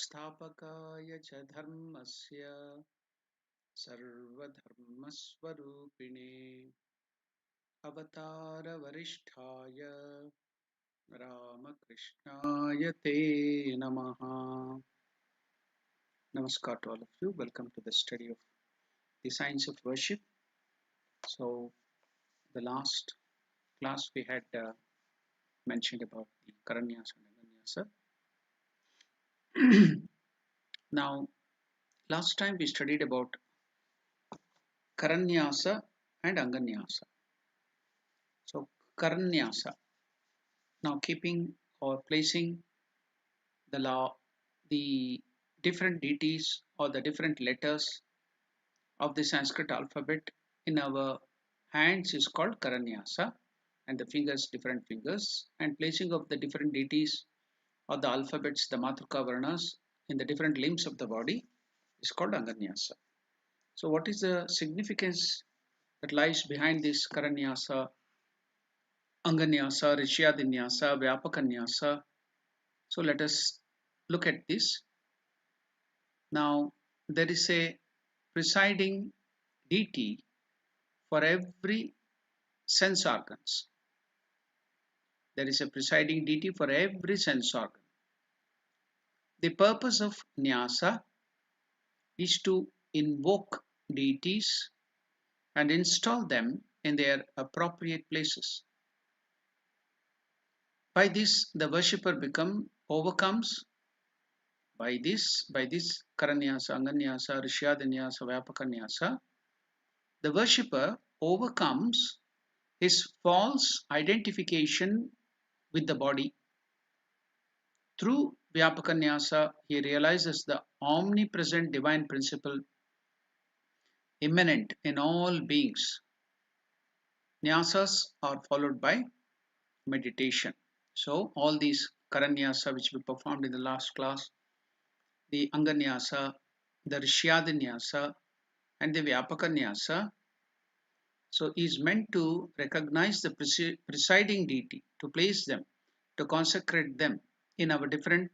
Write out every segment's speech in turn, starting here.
स्थापकाय च धर्मस्य सर्वधर्मस्वरूपिणे अवतारवरिष्ठाय रामकृष्णाय ते नमः. Namaskar to all of you. Welcome to the study of the science of worship. So, the last class we had mentioned about the Karanyasa and Anganyasa. Now, last time we studied about Karanyasa and Anganyasa. So, Karanyasa, now keeping or placing the different deities or the different letters of the Sanskrit alphabet in our hands is called Karanyasa, and the fingers, different fingers, and placing of the different deities or the alphabets, the Matruka Varnas, in the different limbs of the body is called Anganyasa. So, what is the significance that lies behind this Karanyasa, Anganyasa, Rishyadinyasa, Vyapakanyasa? So, let us look at this. Now, there is a presiding deity for every sense organs. There is a presiding deity for every sense organ. The purpose of Nyasa is to invoke deities and install them in their appropriate places. By this, the worshipper overcomes by this Karanyasa, Anganyasa, Rishyadanyasa, Vyapakanyasa, the worshipper overcomes his false identification with the body. Through Vyapakanyasa, he realizes the omnipresent divine principle immanent in all beings. Nyasas are followed by meditation. So, all these Karanyasa which we performed in the last class, the Anganyasa, the Rishyadanyasa, and the Vyapakanyasa, so is meant to recognize the presiding deity, to place them, to consecrate them in our different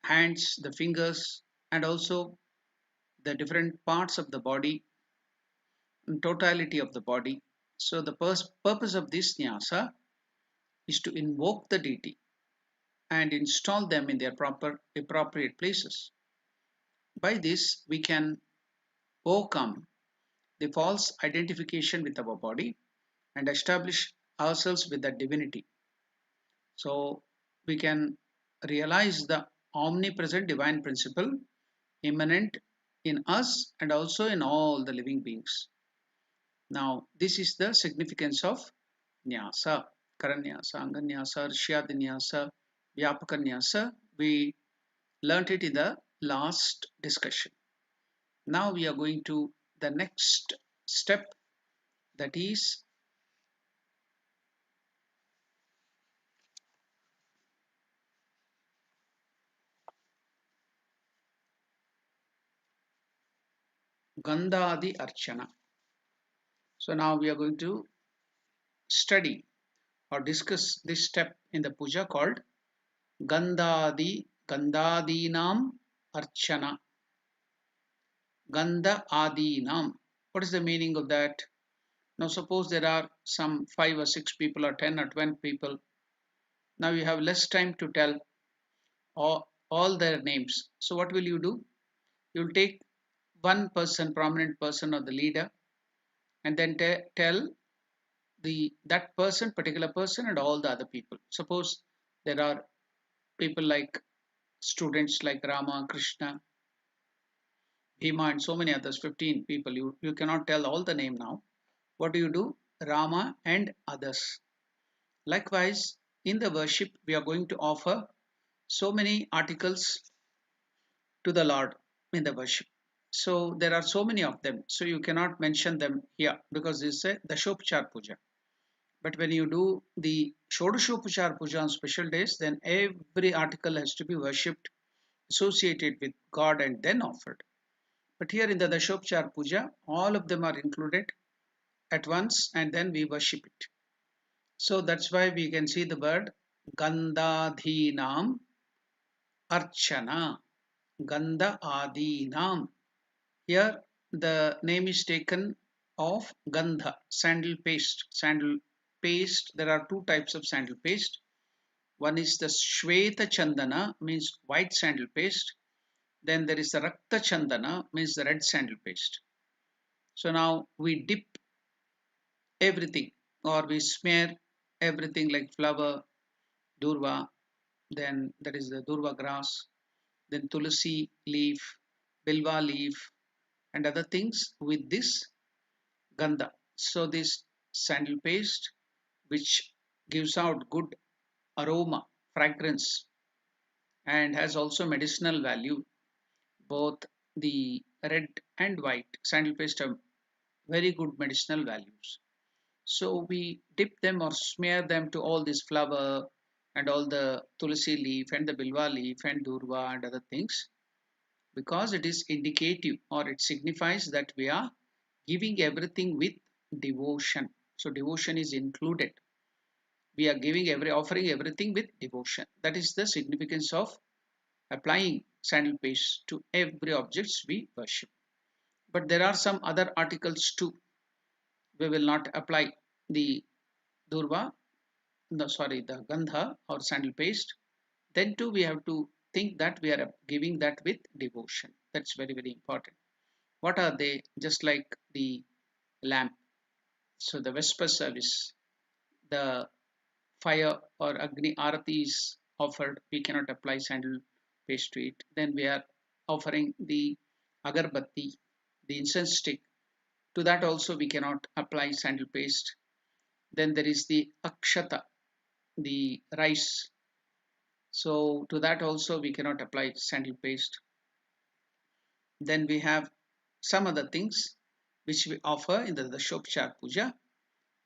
hands, the fingers, and also the different parts of the body, and totality of the body. So the purpose of this nyasa is to invoke the deity and install them in their proper appropriate places. By this, we can overcome the false identification with our body and establish ourselves with the divinity. So we can realize the omnipresent divine principle immanent in us and also in all the living beings. Now, this is the significance of Nyasa, Karanyasa, Anganyasa, Rishyadanyasa, Vyapakanyasa. We learnt it in the last discussion. Now we are going to the next step, that is Gandhadi Archana. So now we are going to study or discuss this step in the puja called Gandhadinam Archana. Gandha Adinam. What is the meaning of that? Now suppose there are some 5 or 6 people or 10 or 20 people. Now you have less time to tell all their names. So what will you do? You will take one person, prominent person or the leader, and then tell that person, particular person, and all the other people. Suppose there are people like students like Rama, Krishna, Bhima, and so many others, 15 people. You cannot tell all the name now. What do you do? Rama and others. Likewise, in the worship, we are going to offer so many articles to the Lord in the worship. So there are so many of them. So you cannot mention them here because this is a Dashopachar Puja. But when you do the Shodashopachar Puja on special days, then every article has to be worshipped, associated with God, and then offered. But here in the Dashopachar Puja, all of them are included at once and then we worship it. So that's why we can see the word Gandhadhinam Archana. Gandha Adinam. Here the name is taken of Gandha, sandal paste. Sandal paste, there are two types of sandal paste. One is the Shweta Chandana, means white sandal paste. Then there is the Rakta Chandana, means the red sandal paste. So now we dip everything or we smear everything like flower, durva, then there is the durva grass, then tulsi leaf, bilva leaf, and other things with this gandha. So this sandal paste, which gives out good aroma, fragrance, and has also medicinal value. Both the red and white sandal paste have very good medicinal values. So we dip them or smear them to all this flower and all the tulsi leaf and the bilva leaf and durva and other things, because it is indicative or it signifies that we are giving everything with devotion. So devotion is included. We are giving offering everything with devotion. That is the significance of applying sandal paste to every objects we worship. But there are some other articles too. We will not apply the durva, no, sorry, the gandha or sandal paste. Then too we have to think that we are giving that with devotion. That's very, very important. What are they? Just like the lamp. So the Vesper service, the fire or Agni Arati is offered, we cannot apply sandal paste to it. Then we are offering the agarbatti, the incense stick. To that also we cannot apply sandal paste. Then there is the akshata, the rice. So to that also we cannot apply sandal paste. Then we have some other things which we offer in the Dashopchar Puja,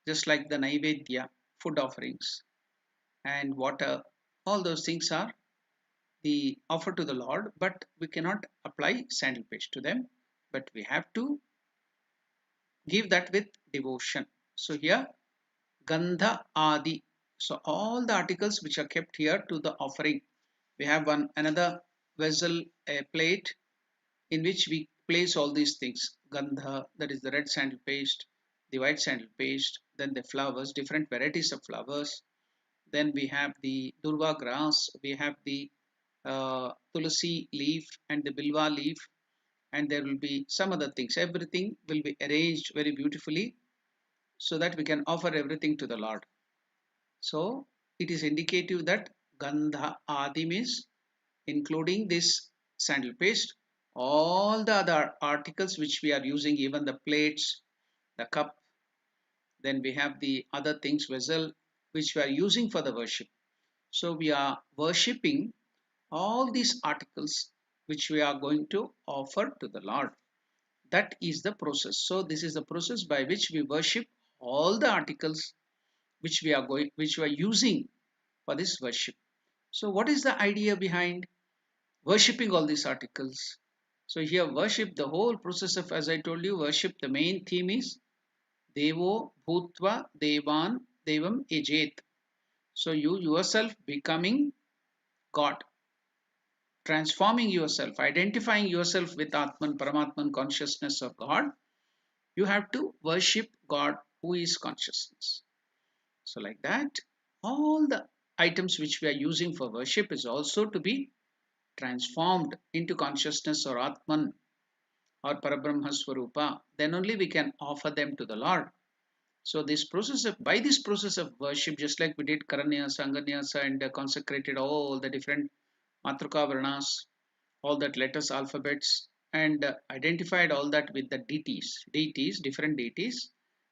just like the Naivedya, food offerings and water. All those things are the offer to the Lord, but we cannot apply sandal paste to them, but we have to give that with devotion. So here Gandha Adi. So all the articles which are kept here to the offering. We have one another vessel, a plate in which we place all these things. Gandha, that is the red sandal paste, the white sandal paste, then the flowers, different varieties of flowers. Then we have the durva grass, we have the tulsi leaf and the bilva leaf, and there will be some other things. Everything will be arranged very beautifully so that we can offer everything to the Lord. So it is indicative that Gandha Adi means including this sandal paste, all the other articles which we are using, even the plates, the cup, then we have the other things, vessel, which we are using for the worship. So we are worshipping all these articles which we are going to offer to the Lord. That is the process. So this is the process by which we worship all the articles which we are using for this worship. So what is the idea behind worshipping all these articles? So here worship, the whole process of, as I told you, worship, the main theme is Devo Bhutva Devan Devam Ejet. So you yourself becoming God, transforming yourself, identifying yourself with Atman, Paramatman consciousness of God. You have to worship God who is consciousness. So like that, all the items which we are using for worship is also to be transformed into consciousness or Atman or Parabrahma Swarupa. Then only we can offer them to the Lord. So this process of, by this process of worship, just like we did Karanyasa, Anganyasa and consecrated all the different Matruka Varnas, all that letters, alphabets, and identified all that with the deities, different deities,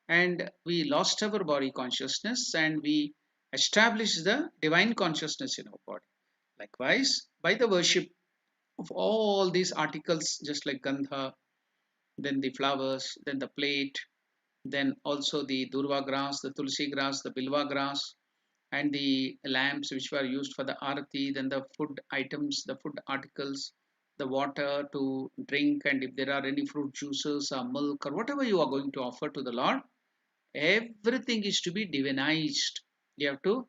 and we lost our body consciousness and we established the divine consciousness in our body. Likewise, by the worship of all these articles, just like Gandha, then the flowers, then the plate, then also the Durva grass, the Tulsi grass, the Bilva grass, and the lamps which were used for the arati, then the food items, the food articles, the water to drink, and if there are any fruit juices or milk or whatever you are going to offer to the Lord, everything is to be divinized. You have to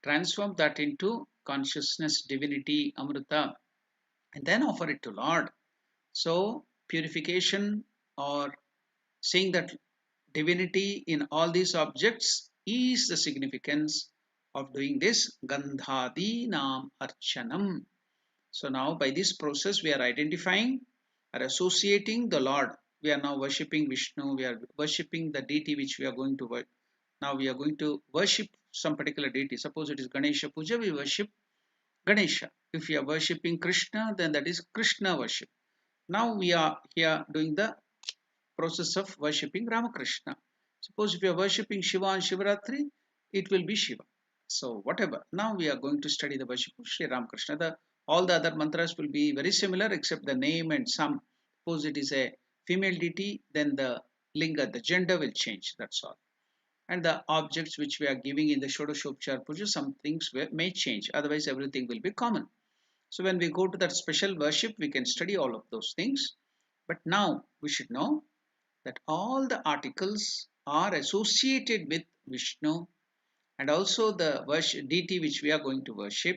transform that into consciousness, divinity, Amrita, and then offer it to Lord. So purification or seeing that divinity in all these objects is the significance of doing this Gandhadi Nam Archanam. So now by this process we are identifying or associating the Lord. We are now worshipping Vishnu, we are worshipping the deity which we are going to worship. Now we are going to worship some particular deity. Suppose it is Ganesha Puja, we worship Ganesha. If we are worshipping Krishna, then that is Krishna worship. Now we are here doing the process of worshipping Ramakrishna. Suppose if you are worshipping Shiva on Shivaratri, it will be Shiva. So whatever. Now we are going to study the worship of Sri Ramakrishna. All the other mantras will be very similar except the name and some. Suppose it is a female deity, then the linga, the gender will change. That's all. And the objects which we are giving in the Shodashopchar Puja, some things may change. Otherwise, everything will be common. So when we go to that special worship, we can study all of those things. But now we should know that all the articles are associated with Vishnu and also the deity which we are going to worship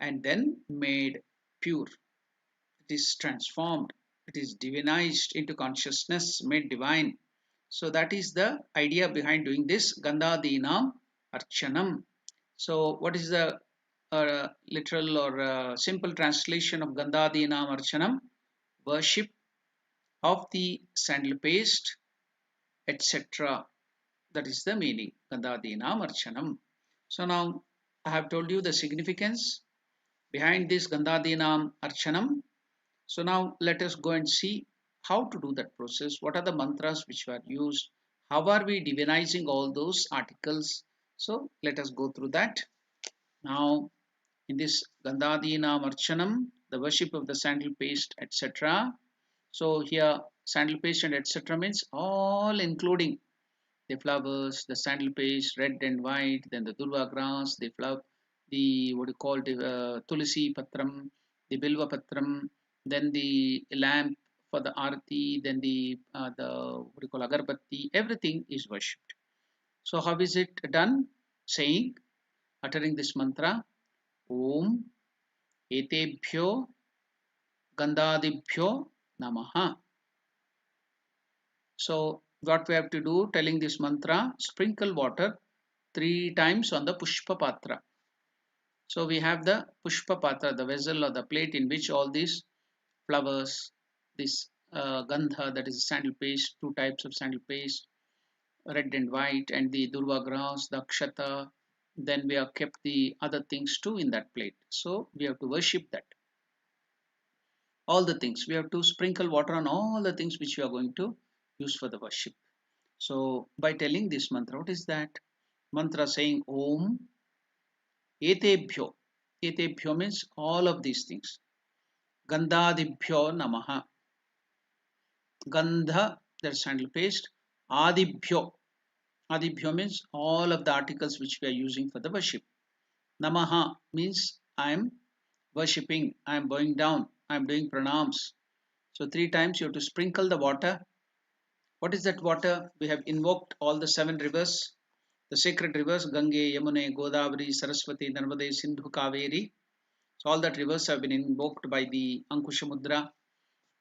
and then made pure. It is transformed, it is divinized into consciousness, made divine. So that is the idea behind doing this Gandhadinam Archanam. So what is the literal or simple translation of Gandhadinam Archanam? Worship of the sandal paste, etc. That is the meaning, Gandhadinam Archanam. So now I have told you the significance behind this Gandhadinam Archanam. So now let us go and see how to do that process. What are the mantras which were used? How are we divinizing all those articles? So let us go through that. Now in this Gandhadinam Archanam, the worship of the sandal paste, etc. So here sandal paste and etc. means all including the flowers, the sandal paste, red and white, then the durva grass, the flower, the what you call the tulsi patram, the bilva patram, then the lamp for the arati, then the what you call agarbatti, everything is worshipped. So how is it done? Saying, uttering this mantra, Om Etebhyo Gandhadibhyo Namaha. So what we have to do, telling this mantra, sprinkle water 3 times on the pushpa patra. So we have the pushpa patra, the vessel or the plate in which all these flowers, this gandha, that is sandal paste, 2 types of sandal paste, red and white, and the durva grass, the akshata. Then we have kept the other things too in that plate. So we have to worship that. All the things we have to sprinkle water on all the things which we are going to use for the worship. So by telling this mantra, what is that? Mantra saying Om Etebhyo. Etebhyo means all of these things. Gandhadibhyo Namaha. Gandha, that's sandal paste. Adibhyo. Adibhyo means all of the articles which we are using for the worship. Namaha means I am worshipping, I am bowing down, I am doing pranams. So 3 times you have to sprinkle the water. What is that water? We have invoked all the 7 rivers, the sacred rivers, Gange, Yamune, Godavari, Saraswati, Narmade, Sindhu, Kaveri. So all that rivers have been invoked by the Ankusha Mudra.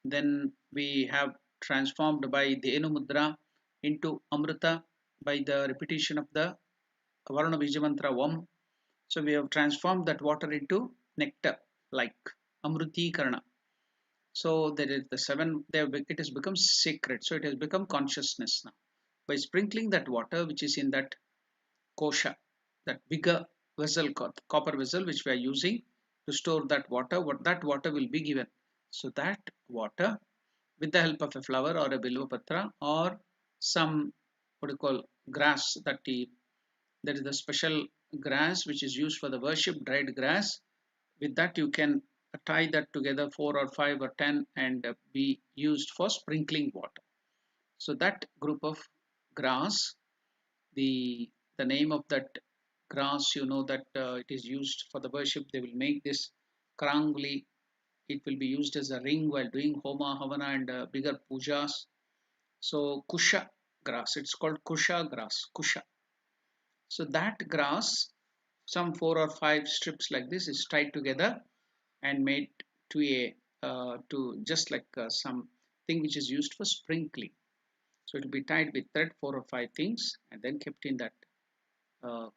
Then we have transformed by the Enu Mudra into Amrita by the repetition of the Varuna Bija Mantra Om. So we have transformed that water into nectar, like Amruti Karna. So there is the 7, it has become sacred. So it has become consciousness now. By sprinkling that water which is in that kosha, that bigger vessel, copper vessel which we are using to store that water, what that water will be given. So that water, with the help of a flower or a bilvapatra or some what you call grass, that is the special grass which is used for the worship, dried grass. With that you can tie that together 4 or 5 or 10 and be used for sprinkling water. So that group of grass, the name of that grass, you know that it is used for the worship. They will make this karanguli. It will be used as a ring while doing homa, havana and bigger pujas. So kusha grass, it's called kusha grass, kusha. So that grass some 4 or 5 strips like this is tied together and made to a to just like something which is used for sprinkling. So it will be tied with thread, 4 or 5 things, and then kept in that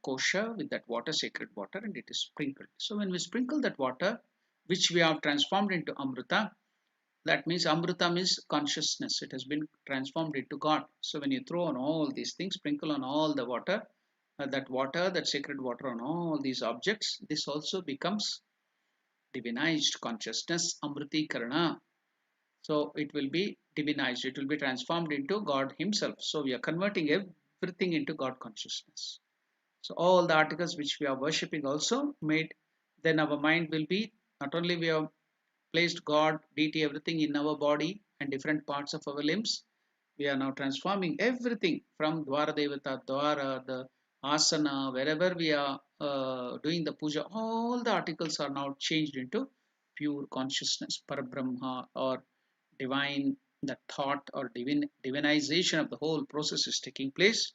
kosher with that water, sacred water, and it is sprinkled. So when we sprinkle that water, which we have transformed into amrita, that means amrita means consciousness. It has been transformed into God. So when you throw on all these things, sprinkle on all the water, that sacred water on all these objects, this also becomes divinized consciousness, amriti karana. So it will be divinized, it will be transformed into God Himself. So we are converting everything into God consciousness. So all the articles which we are worshipping also made, then our mind will be, not only we have placed God, deity, everything in our body and different parts of our limbs, we are now transforming everything from Dwara Devata, Dwara, the Asana, wherever we are doing the puja, all the articles are now changed into pure consciousness, Parabrahma, or divine, the thought or divinization of the whole process is taking place.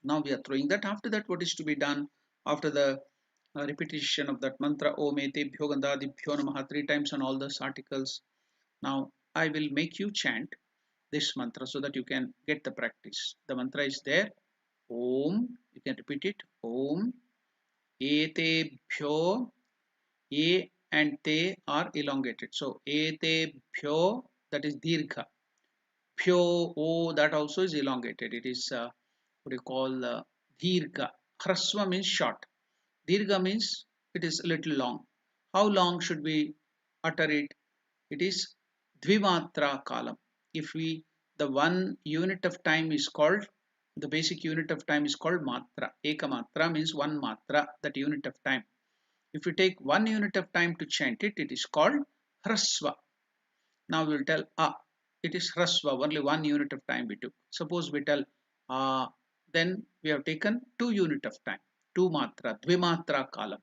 Now we are throwing that. After that, what is to be done? After the repetition of that mantra, Om Etebhyo Gandhadibhyo Namaha 3 times on all those articles. Now I will make you chant this mantra so that you can get the practice. The mantra is there. Om, you can repeat it. Om Etebhyo, E and Te are elongated. So Etebhyo, that is Dirgha. Pyo, O, that also is elongated. It is what you call Dirgha. Hraswa means short. Dirgha means it is a little long. How long should we utter it? It is Dvimatra kalam. If we, the one unit of time is called, the basic unit of time is called matra. Eka matra means one matra, that unit of time. If we take 1 unit of time to chant it, it is called Hraswa. Now we will tell it is Hraswa, only 1 unit of time we took. Suppose we tell then we have taken 2 unit of time, 2 matra, Dvimatra kalam.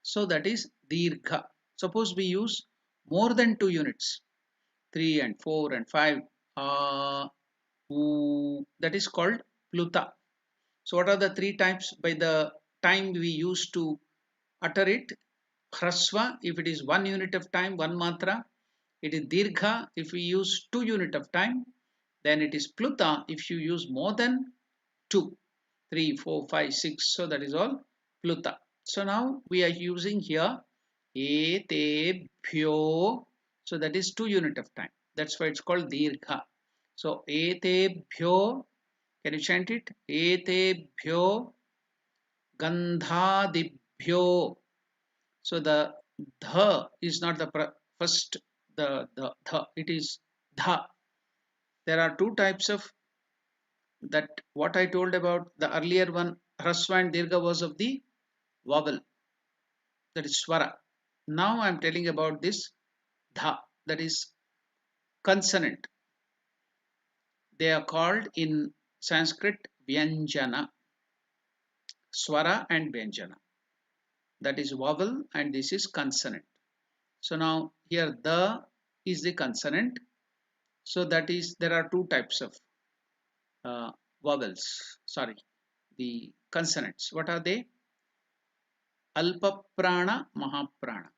So that is Dirgha. Suppose we use more than 2 units, 3 and 4 and 5, that is called Pluta. So what are the 3 types by the time we use to utter it? Hraswa, if it is 1 unit of time, 1 matra. It is Dirgha if we use 2 unit of time. Then it is Pluta if you use more than 2, 3, 4, 5, 6. So that is all Pluta. So now we are using here Etebhyo. So that is 2 unit of time. That's why it's called Dirgha. So Etebhyo, can you chant it? Etebhyo Gandhadibhyo. So the dha is not the first, the dha, it is dha. There are 2 types of that. What I told about the earlier one, Hraswa and Dirgha, was of the vowel, that is swara. Now I am telling about this dha, that is consonant. They are called in Sanskrit Vyanjana, swara and Vyanjana. That is vowel and this is consonant. So now here the is the consonant. So that is, there are 2 types of vowels, sorry, the consonants. What are they? Alpa prana, mahaprana.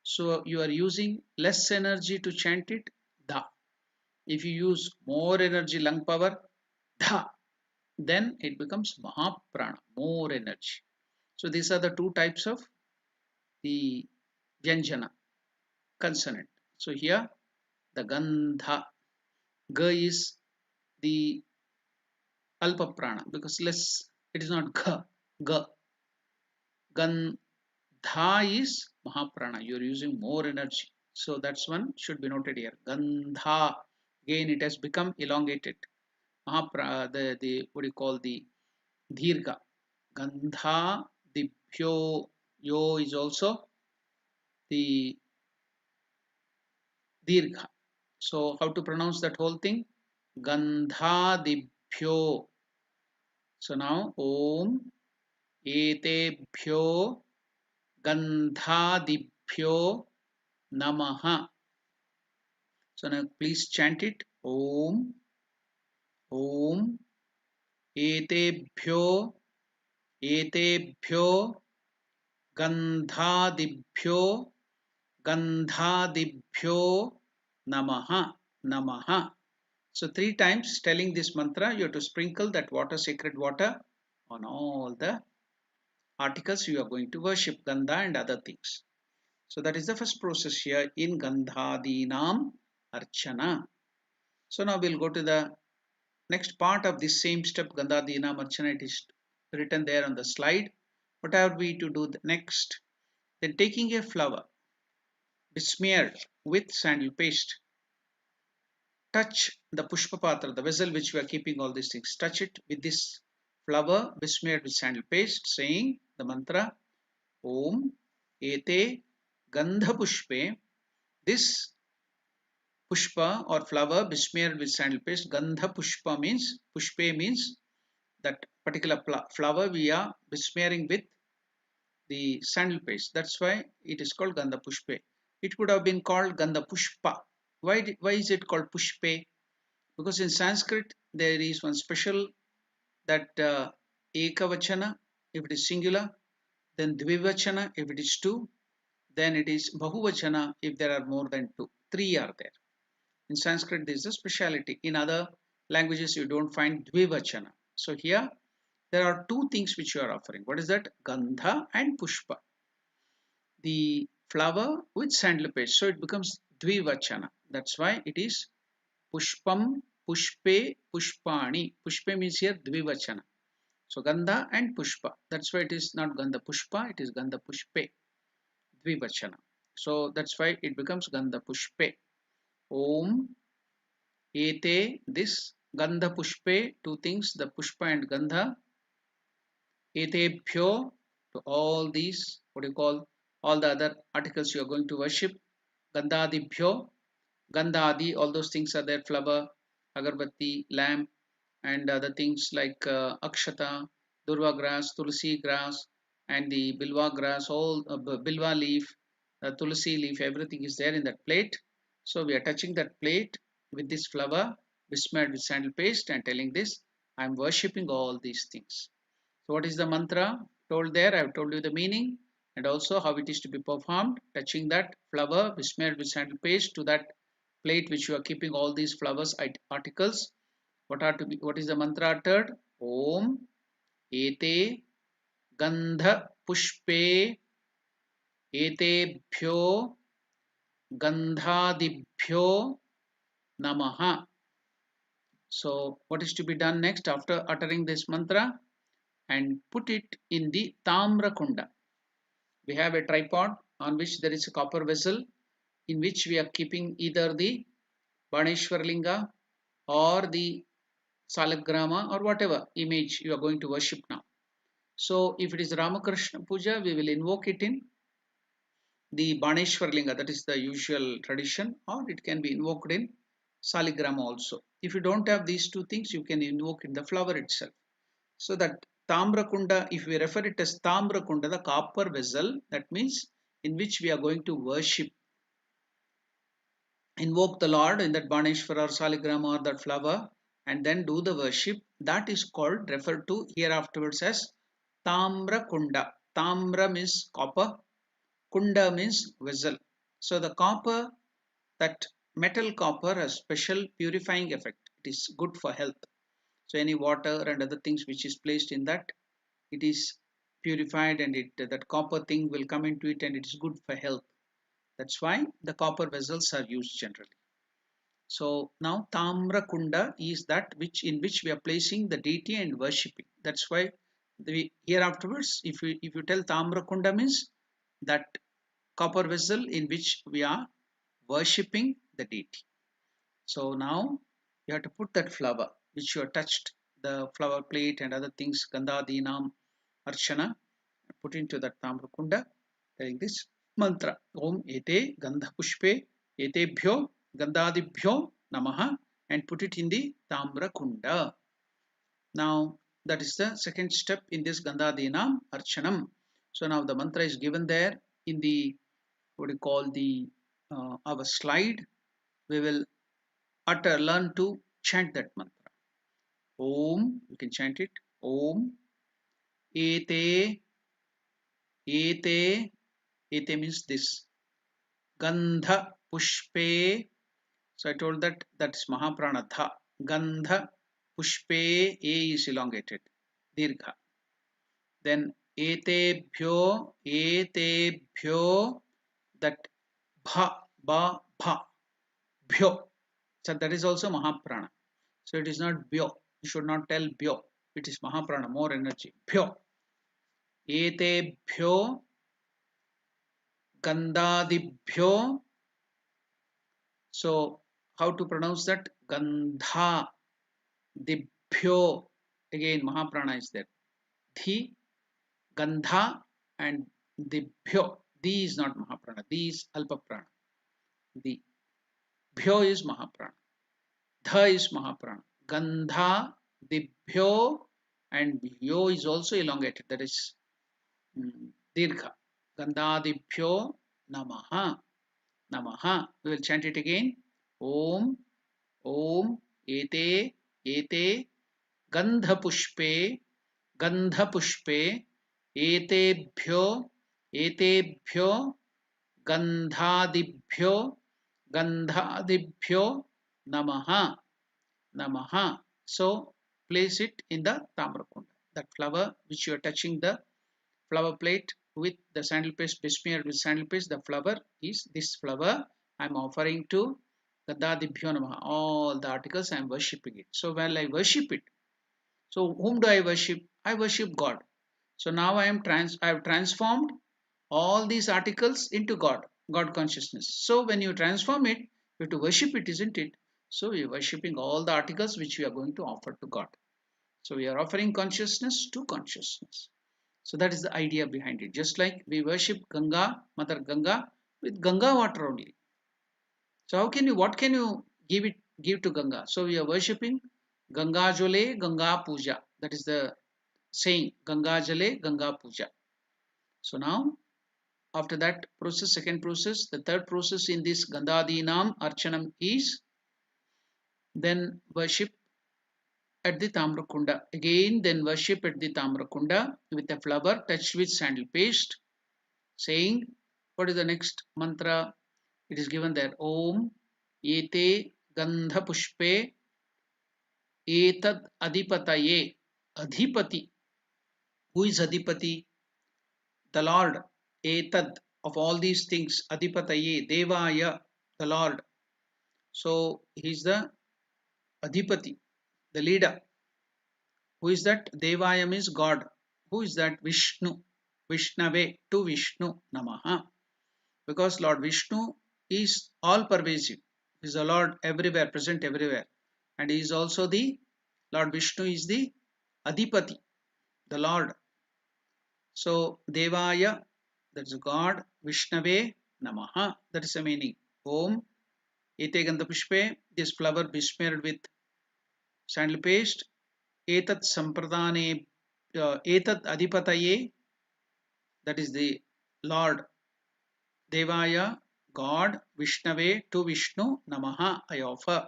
So you are using less energy to chant it, dha. If you use more energy, lung power, dha, then it becomes mahaprana, more energy. So these are the 2 types of the vyanjana, consonant. So here the gandha, ga is the alpa prana because less, it is not gha, ga. Gandha is mahaprana, you are using more energy. So that's one should be noted here. Gandha, again it has become elongated. Mahaprana, the what do you call, the dirgha. Gandha dibhyo, yo is also the dirgha. So how to pronounce that whole thing? Gandha dibhyo. So now Om Etebhyo Gandhadibhyo Namaha. So now please chant it. Om Om Etebhyo Etebhyo Gandhadibhyo, Gandhadibhyo Namaha, Namaha. So 3 times telling this mantra, you have to sprinkle that water, sacred water, on all the articles you are going to worship, Gandha and other things. So that is the first process here in Gandhadinam Archana. So now we'll go to the next part of this same step, Gandhadinam Archana. It is written there on the slide. What are we to do next? Then taking a flower besmeared with sandal paste, touch the pushpapatra, the vessel which we are keeping all these things, touch it with this flower besmeared with sandal paste, saying the mantra Om Ete Gandha Pushpe. This pushpa or flower besmeared with sandal paste, Gandha Pushpa means, Pushpe means that particular flower we are besmearing with the sandal paste. That's why it is called Gandha Pushpe. It could have been called Gandha Pushpa. Why is it called Pushpe? Because in Sanskrit there is one special that Ekavachana if it is singular, then Dvivachana if it is two, then it is Bahuvachana if there are more than two. Three are there. In Sanskrit there is a speciality. In other languages you don't find Dvivachana. So here there are two things which you are offering. What is that? Gandha and Pushpa. The flower with sandal paste. So it becomes Dvivachana. That's why it is Pushpam, Pushpe, Pushpani. Pushpe means here Dvivachana. So Gandha and Pushpa. That's why it is not Gandha Pushpa, it is Gandha Pushpe, Dvivachana. So that's why it becomes Gandha Pushpe. Om Ete, this Gandha Pushpe, two things, the Pushpa and Gandha. Etebhyo, to all these, what do you call, all the other articles you are going to worship. Gandhadibhyo, Gandhadi, all those things are there, flower, agarbatti, lamp, and other things like akshata, durva grass, tulsi grass, and the bilwa grass, all bilwa leaf, tulsi leaf, everything is there in that plate. So we are touching that plate with this flower besmeared with sandal paste and telling this, I am worshipping all these things. So what is the mantra told there? I have told you the meaning and also how it is to be performed. Touching that flower besmeared with sandal paste to that plate which you are keeping all these flowers articles. What is the mantra uttered? Om Ete Gandha Pushpe Etebhyo Gandhadibhyo Namaha. So what is to be done next after uttering this mantra? And put it in the Tamra Kunda. We have a tripod on which there is a copper vessel in which we are keeping either the Baneshwar Linga or the Salagrama or whatever image you are going to worship now. So if it is Ramakrishna Puja, we will invoke it in the Baneshwar Linga, that is the usual tradition, or it can be invoked in Saligrama also. If you don't have these two things, you can invoke in the flower itself. So that Tamra Kunda, if we refer it as Tamra Kunda, the copper vessel, that means in which we are going to worship, invoke the Lord in that Baneshwar or Saligrama or that flower, and then do the worship, that is called, referred to here afterwards as Tamra Kunda. Tamra means copper, Kunda means vessel. So the copper, that metal copper has special purifying effect. It is good for health. So any water and other things which is placed in that, it is purified and that copper thing will come into it and it is good for health. That's why the copper vessels are used generally. So now Tamra Kunda is that which in which we are placing the deity and worshipping. That's why here afterwards, if you tell Tamra Kunda means that copper vessel in which we are worshipping the deity. So now you have to put that flower which you have touched, the flower plate and other things, Gandhadinam Archana, put into that Tamra Kunda, telling this mantra Om Ete Gandha Pushpe Etebhyo Gandhadibhyo Namaha, and put it in the Tamra Kunda. Now that is the second step in this Gandhadinam Archanam. So now the mantra is given there in the, what do you call, the our slide. We will learn to chant that mantra. Om, you can chant it. Om Ete Ete, ete means this. Gandha pushpe. So I told that that's Mahaprana Dha. Gandha pushpe, A is elongated. Dirgha. Then etebhyo, etebhyo, that bha, ba, bha, bhyo. So that is also Mahaprana. So it is not bhyo. You should not tell bhyo. It is Mahaprana, more energy. Bhyo. Etebhyo, gandadibhyo. So how to pronounce that? Gandha, dibhyo. Again, Mahaprana is there. Dhi, gandha, and dibhyo. Di is not Mahaprana. Di is Alpaprana. Di. Bhyo is Mahaprana. Dha is Mahaprana. Gandha, dibhyo, and bhyo is also elongated. That is dirgha. Gandhadibhyo namaha. Namaha. We will chant it again. Om, Om, ete, ete, gandhapushpe, gandhapushpe, etebhyo, etebhyo, gandhadibhyo, gandhadibhyo, namaha, namaha. So place it in the tamrakunda. That flower which you are touching, the flower plate with the sandal paste, besmeared with sandal paste, the flower is this flower. I am offering to Gadadibhyo Namaha. All the articles I am worshipping it. So while I worship it, so whom do I worship? I worship God. So now I have transformed all these articles into God, God consciousness. So when you transform it, you have to worship it, isn't it? So we are worshipping all the articles which we are going to offer to God. So we are offering consciousness to consciousness. So that is the idea behind it. Just like we worship Ganga, Mother Ganga, with Ganga water only. So what can you give to Ganga? So we are worshipping Ganga Jole, Ganga Puja. That is the saying, Ganga Jale, Ganga Puja. So now, after that process, second process, the third process in this Gandhadinam Archanam is then worship at the Tamrakunda. Again, then worship at the Tamrakunda with a flower touched with sandal paste, saying, what is the next mantra? It is given there. Om Ete Gandha Pushpe Etad Adipataye. Adhipati. Who is Adhipati? The Lord. Etad, of all these things. Adipataye. Devaya, the Lord. So he is the Adhipati, the leader. Who is that? Devaya means God. Who is that? Vishnu. Vishnave, to Vishnu Namaha. Because Lord Vishnu is all pervasive. He is the Lord everywhere, present everywhere. And he is also the Lord Vishnu is the Adipati, the Lord. So Devaya, that is God, Vishnave Namaha, that is the meaning. Om Ete Gandha Pushpe, this flower besmeared with sandal paste. Etat Sampradane, Etat Adipataye, that is the Lord. Devaya, God, Vishnave, to Vishnu, Namaha, I offer.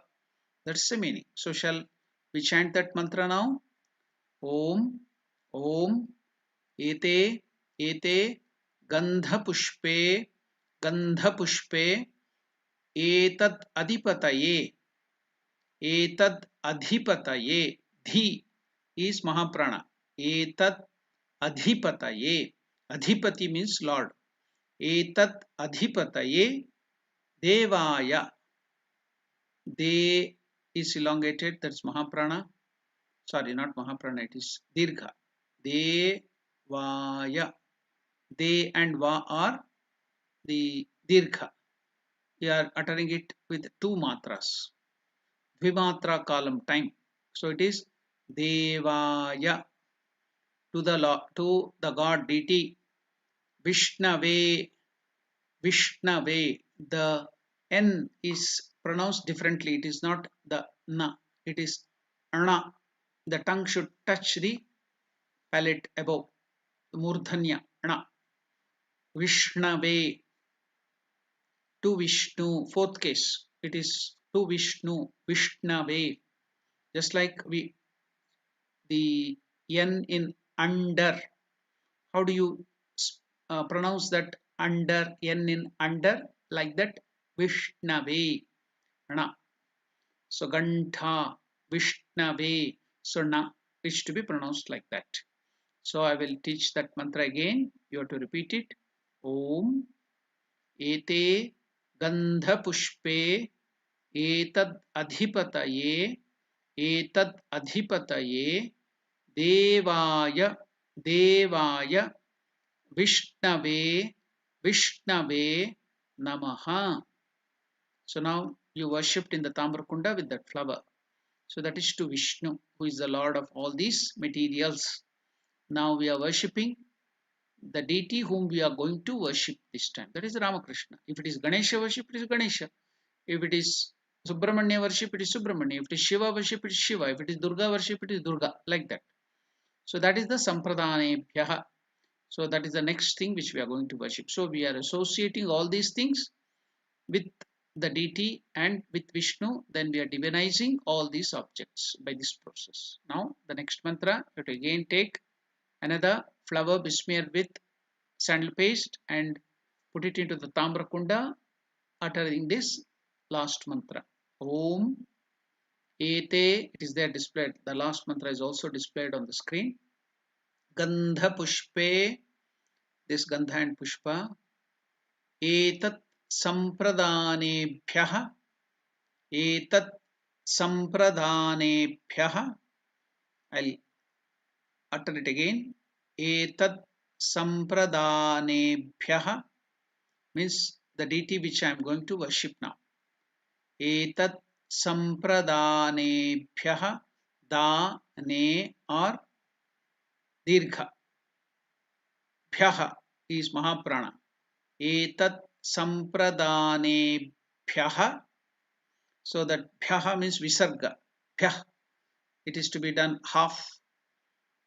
That's the meaning. So shall we chant that mantra now? Om, Om, Ete, Ete, Gandha Pushpe, Gandha Pushpe, Etad Adipataye, Etad Adhipataye. Dhi is Mahaprana. Etad Adhipataye. Adhipati means Lord. Etad Adhipataye Devaya. De is elongated, that's Mahaprana. Sorry, not Mahaprana, it is Dirgha. Devaya. De and Va are the Dirgha. We are uttering it with two matras. Dvimatra column time. So it is Devaya, to the God deity. Vishnave, Vishnave. The N is pronounced differently. It is not the Na. It is Ana. The tongue should touch the palate above. Murdhanya. Ana. Vishnave. To Vishnu. Fourth case. It is to Vishnu. Vishnave. Just like the N in under. How do you pronounce that under, N in under, like that, Vishnave, na. So Gantha, Vishnave, so na, is to be pronounced like that. So I will teach that mantra again. You have to repeat it. Om Ete Gandha Pushpe Etad Adhipataye Etad Adhipataye Devaya Devaya Vishnave Vishnave Namaha. So now you worshipped in the Tamrakunda with that flower. So that is to Vishnu, who is the Lord of all these materials. Now we are worshipping the deity whom we are going to worship this time. That is Ramakrishna. If it is Ganesha worship, it is Ganesha. If it is Subramanya worship, it is Subramanya. If it is Shiva worship, it is Shiva. If it is Durga worship, it is Durga. Like that. So that is the Sampradhanebhyaha. So that is the next thing which we are going to worship. So we are associating all these things with the deity and with Vishnu. Then we are divinizing all these objects by this process. Now the next mantra, you have to again take another flower besmeared with sandal paste and put it into the Tamra Kunda, uttering this last mantra. Om Ete, it is there displayed. The last mantra is also displayed on the screen. Gandha Pushpe, this Gandha and Pushpa. Etat Sampradhanebhyaha, Etat Sampradhanebhyaha. I'll utter it again. Etat Sampradhanebhyaha means the deity which I am going to worship now. Etat Sampradhanebhyaha, da, ne or dirgha. Bhyaha is Mahaprana. Etat Sampradhanebhyaha. So that bhyaha means visarga. Bhyah. It is to be done half.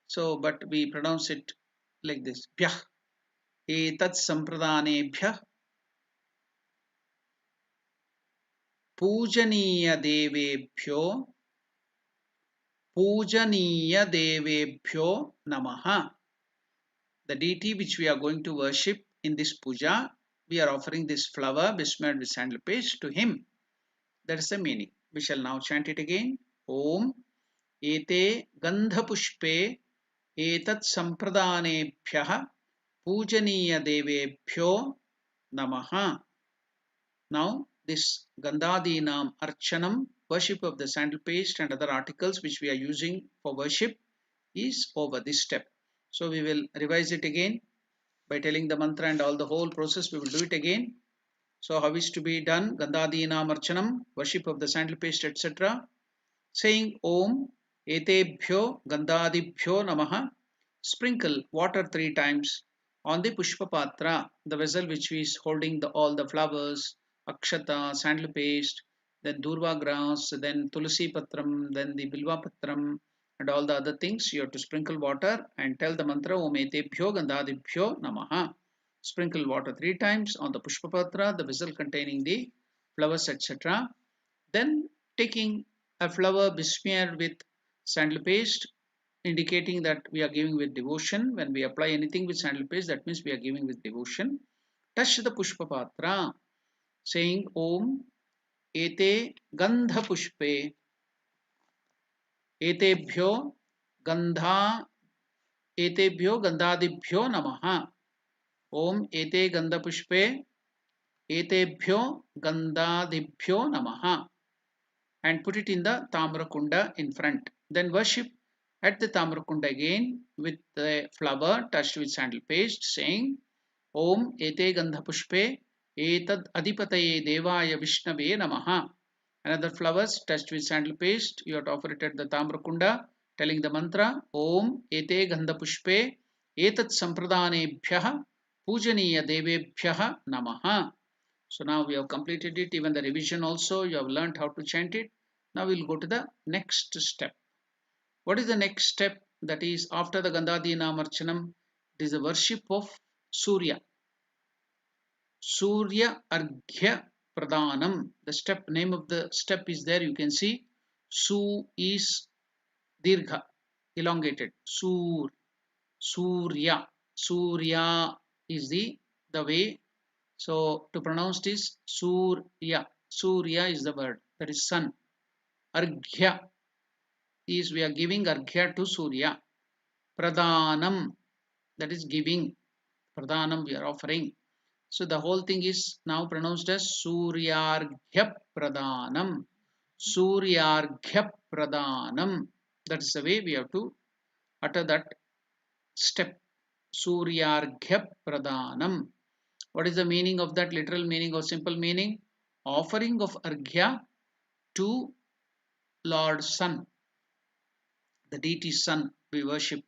So, but we pronounce it like this. Bhyah. Etat Sampradhanebhyaha. Pujaniya devebhyo Namaha. The deity which we are going to worship in this puja, we are offering this flower besmeared with sandal paste to him. That is the meaning. We shall now chant it again. Om Ete Gandha Pushpe Etat Sampradhanebhyaha Pujaniya devebhyo Namaha. Now this Gandhadinam Archanam, worship of the sandal paste and other articles which we are using for worship, is over this step. So we will revise it again by telling the mantra and all the whole process. We will do it again. So how is to be done? Gandhadinam Archanam, worship of the sandal paste, etc. Saying Om Etebhyo Gandhadibhyo Namaha. Sprinkle water 3 times on the Pushpa Patra, the vessel which is holding all the flowers, Akshata, sandal paste, then Durva grass, then Tulsi Patram, then the Bilva Patram, and all the other things. You have to sprinkle water and tell the mantra Om Etebhyo Gandhadibhyo Namaha. Sprinkle water 3 times on the Pushpa Patra, the vessel containing the flowers, etc. Then taking a flower besmeared with sandal paste, indicating that we are giving with devotion. When we apply anything with sandal paste, that means we are giving with devotion. Touch the Pushpa Patra, saying Om Ete Gandha Pushpe Etebhyo Gandha Etebhyo Gandhadibhyo Namaha. Om Ete Gandha Pushpe Etebhyo Gandhadibhyo Namaha. And put it in the Tamra Kunda in front. Then worship at the Tamra Kunda again with the flower touched with sandal paste, saying Om Ete Gandha Pushpe Etad Adipataye Devaya Vishnave Namaha. Another flowers touched with sandal paste, you have to offer it at the Tamra Kunda, telling the mantra Om Ete Gandha Pushpe Etad Sampradhanebhyaha Pujaniya Devebhyaha Namaha. So now we have completed it, even the revision also, you have learned how to chant it. Now we will go to the next step. What is the next step? That is after the Gandhadinam Archanam, it is the worship of Surya. Surya Arghya Pradhanam. The step, name of the step is there, you can see. Su is Dirgha, elongated. Surya. Surya. is the way. So to pronounce this Surya. Surya is the word, that is sun. Arghya is we are giving Arghya to Surya. Pradhanam, that is giving. Pradhanam we are offering. So the whole thing is now pronounced as Suryarghya Pradhanam. Suryarghya Pradhanam. That is the way we have to utter that step. Suryarghya Pradhanam. What is the meaning of that? Literal meaning or simple meaning? Offering of Arghya to Lord Sun, the deity Sun. We worship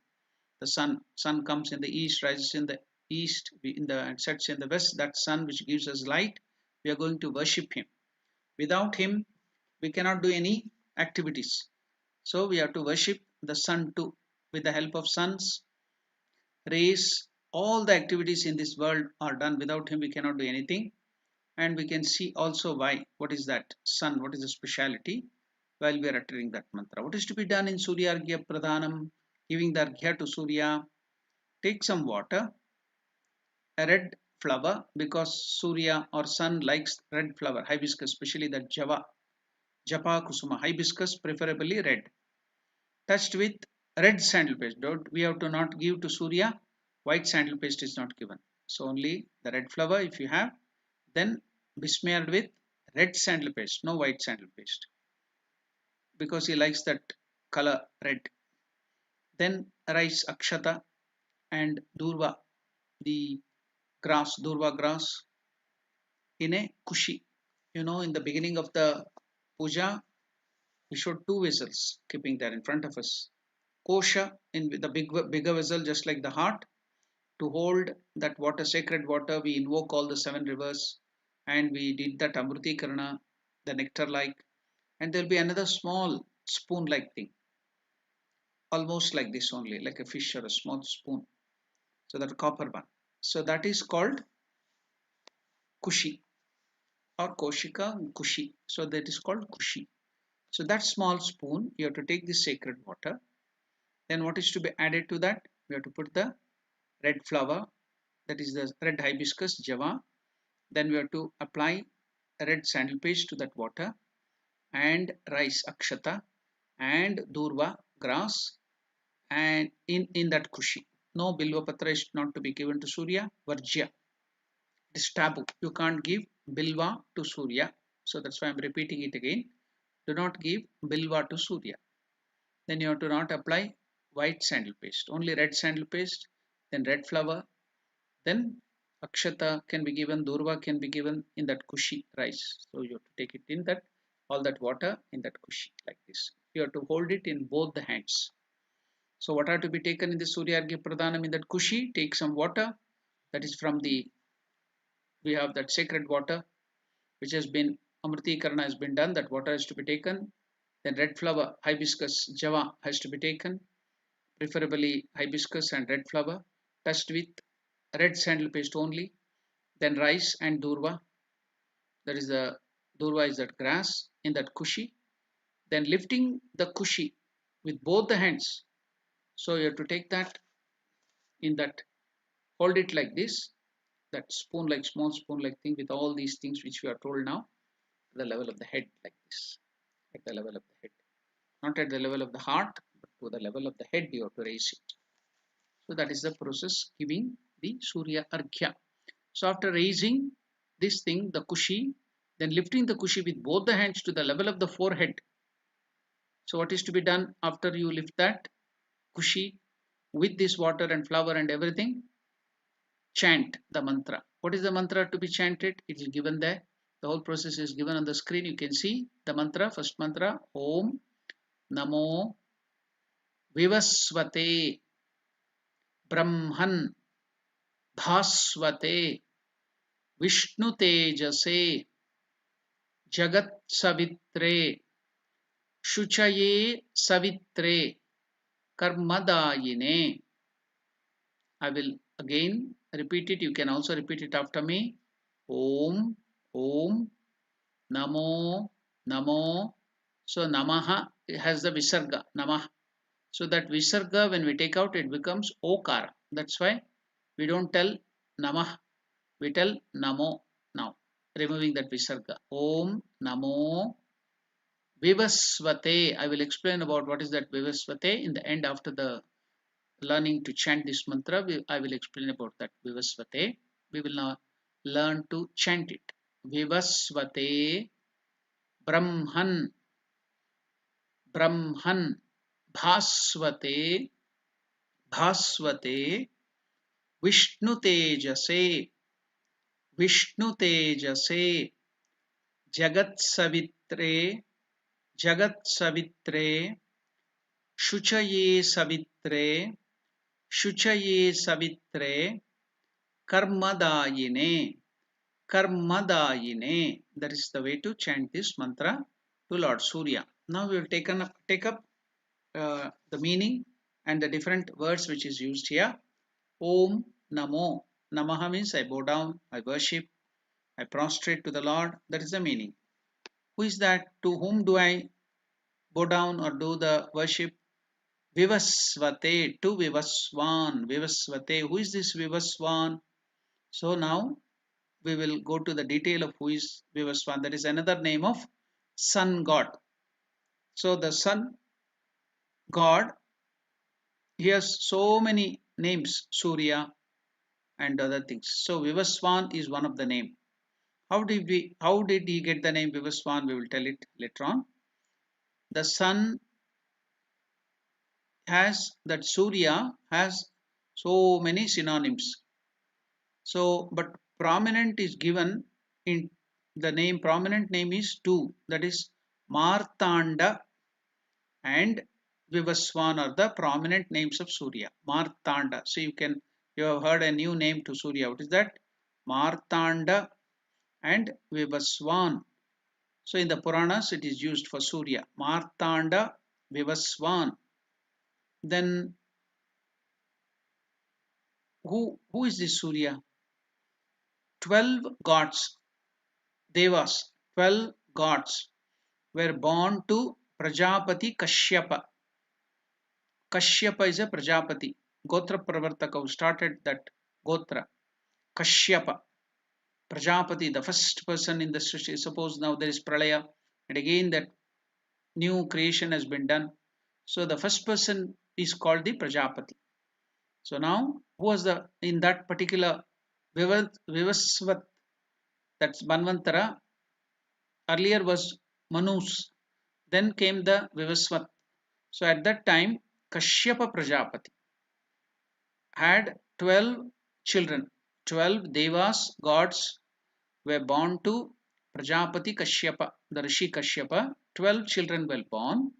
the sun. Sun comes in the east, rises in the east, and sets in the west. That sun which gives us light, we are going to worship him. Without him, we cannot do any activities. So we have to worship the sun too. With the help of sun's rays, all the activities in this world are done. Without him, we cannot do anything. And we can see also why. What is that sun? What is the speciality? While we are uttering that mantra, what is to be done in Surya Arghya Pradhanam? Giving the Arghya to Surya. Take some water, a red flower, because Surya or sun likes red flower, hibiscus, especially that Japa Kusuma, hibiscus preferably red, touched with red sandal paste. Don't, we have to not give to Surya, white sandal paste is not given. So only the red flower if you have, then besmeared with red sandal paste, no white sandal paste, because he likes that color red. Then rice akshata and durva, the grass, durva grass, in a kushi. In the beginning of the puja, we showed two vessels keeping there in front of us. Kosha in the bigger vessel, just like the heart, to hold that water, sacred water. We invoke all the seven rivers, and we did that Amruti Karana, the nectar like, and there will be another small spoon like thing, almost like this only, like a fish or a small spoon. So that copper one. So that is called kushi or koshika kushi. So that is called kushi. So that small spoon, you have to take this sacred water. Then what is to be added to that? We have to put the red flower, that is the red hibiscus java. Then we have to apply red sandal paste to that water, and rice akshata and durva grass, and in that kushi. No bilva patra is not to be given to Surya. Varjya. It is taboo. You can't give bilva to Surya. So that's why I'm repeating it again. Do not give bilva to Surya. Then you have to not apply white sandal paste, only red sandal paste, then red flower, then akshata can be given, durva can be given in that kushi rice. So you have to take it in that, all that water in that kushi like this. You have to hold it in both the hands. So what are to be taken in the Surya Arghya Pradhanam in that kushi? Take some water, that is from we have that sacred water which has been Amriti Karana has been done, that water has to be taken. Then red flower, hibiscus java has to be taken, preferably hibiscus and red flower, touched with red sandal paste only. Then rice and durva, that is the durva is that grass in that kushi. Then lifting the kushi with both the hands. So you have to take that in that, hold it like this, that spoon like small spoon like thing with all these things which we are told now, the level of the head like this, at the level of the head, not at the level of the heart, but to the level of the head you have to raise it. So that is the process giving the Surya Arghya. So after raising this thing, the kushi, then lifting the kushi with both the hands to the level of the forehead. So what is to be done after you lift that kushi with this water and flower and everything? Chant the mantra. What is the mantra to be chanted? It is given there. The whole process is given on the screen. You can see the mantra. First mantra, Om Namo Vivasvate Brahman Bhasvate Vishnu Tejase Jagat Savitre Shuchaye Savitre Karmadayine. I will again repeat it. You can also repeat it after me. Om Om Namo Namo. So Namaha has the Visarga Namah. So that Visarga when we take out it becomes Okara. That's why we don't tell Namah. We tell Namo now, removing that Visarga. Om Namo Vivasvate. I will explain about what is that Vivasvate in the end after the learning to chant this mantra. I will explain about that Vivasvate. We will now learn to chant it. Vivasvate Brahman Brahman Bhasvate Bhasvate Vishnu Tejase Vishnu Tejase Jagat Savitre Jagat Savitre Shuchaye Savitre Shuchaye Savitre Karmadayine Karmadayine. That is the way to chant this mantra to Lord Surya. Now we will take up the meaning and the different words which is used here. Om Namo. Namaha means I bow down, I worship, I prostrate to the Lord. That is the meaning. Who is that? To whom do I bow down or do the worship? Vivasvate, to Vivaswan. Vivasvate. Who is this Vivaswan? So now we will go to the detail of who is Vivaswan. That is another name of sun god. So the sun god, he has so many names, Surya and other things. So Vivaswan is one of the name. How did he get the name Vivaswan? We will tell it later on. The sun has, that Surya has so many synonyms. So but prominent is given in the name, prominent name is two, that is Martanda and Vivaswan are the prominent names of Surya. Martanda. So you have heard a new name to Surya. What is that? Martanda and Vivaswan. So in the Puranas it is used for Surya. Martanda, Vivaswan. Then who is this Surya? 12 gods, Devas, 12 gods were born to Prajapati Kashyapa. Kashyapa is a Prajapati. Gotra Pravartaka who started that Gotra. Kashyapa. Prajapati, the first person in the Srishti. Suppose now there is Pralaya and again that new creation has been done. So the first person is called the Prajapati. So now who was the in that particular Vivasvat, that's Manvantara, earlier was Manus, then came the Vivasvat. So at that time Kashyapa Prajapati had 12 children. 12 devas, gods were born to Prajapati Kashyapa, the Rishi Kashyapa. 12 children were born.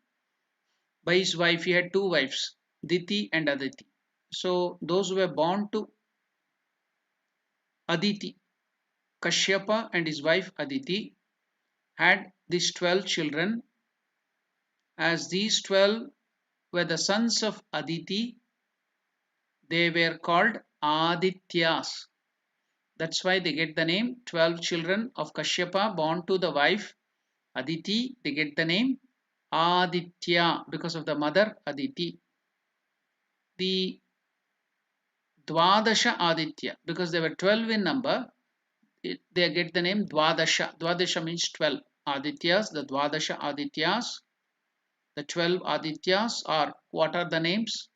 By his wife, he had two wives, Diti and Aditi. So those who were born to Aditi, Kashyapa and his wife Aditi had these 12 children. As these 12 were the sons of Aditi, they were called Adityas. That's why they get the name 12 children of Kashyapa born to the wife Aditi. They get the name Aditya because of the mother Aditi. The Dwadasha Aditya, because there were 12 in number, they get the name Dwadasha. Dwadasha means 12. Adityas, the Dwadasha Adityas. The 12 Adityas are, what are the names?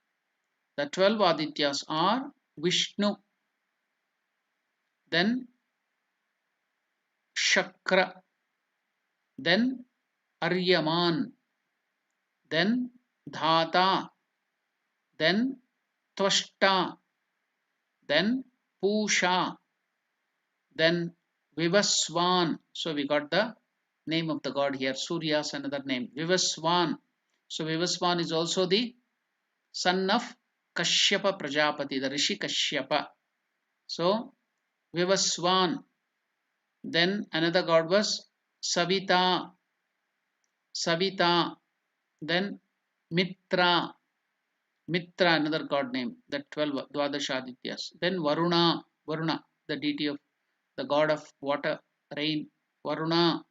The 12 Adityas are Vishnu, then Shakra, then Aryaman, then Dhata, then Tvashta, then Pusha, then Vivaswan. So we got the name of the god here. Surya's another name, Vivaswan. So Vivaswan is also the son of Kashyapa Prajapati, the Rishi Kashyapa. So Vivaswan. Then another god was Savita. Savita. Then Mitra. Mitra, another god name. The 12 Dwadashadityas. Then Varuna. Varuna, the deity of the god of water, rain. Varuna.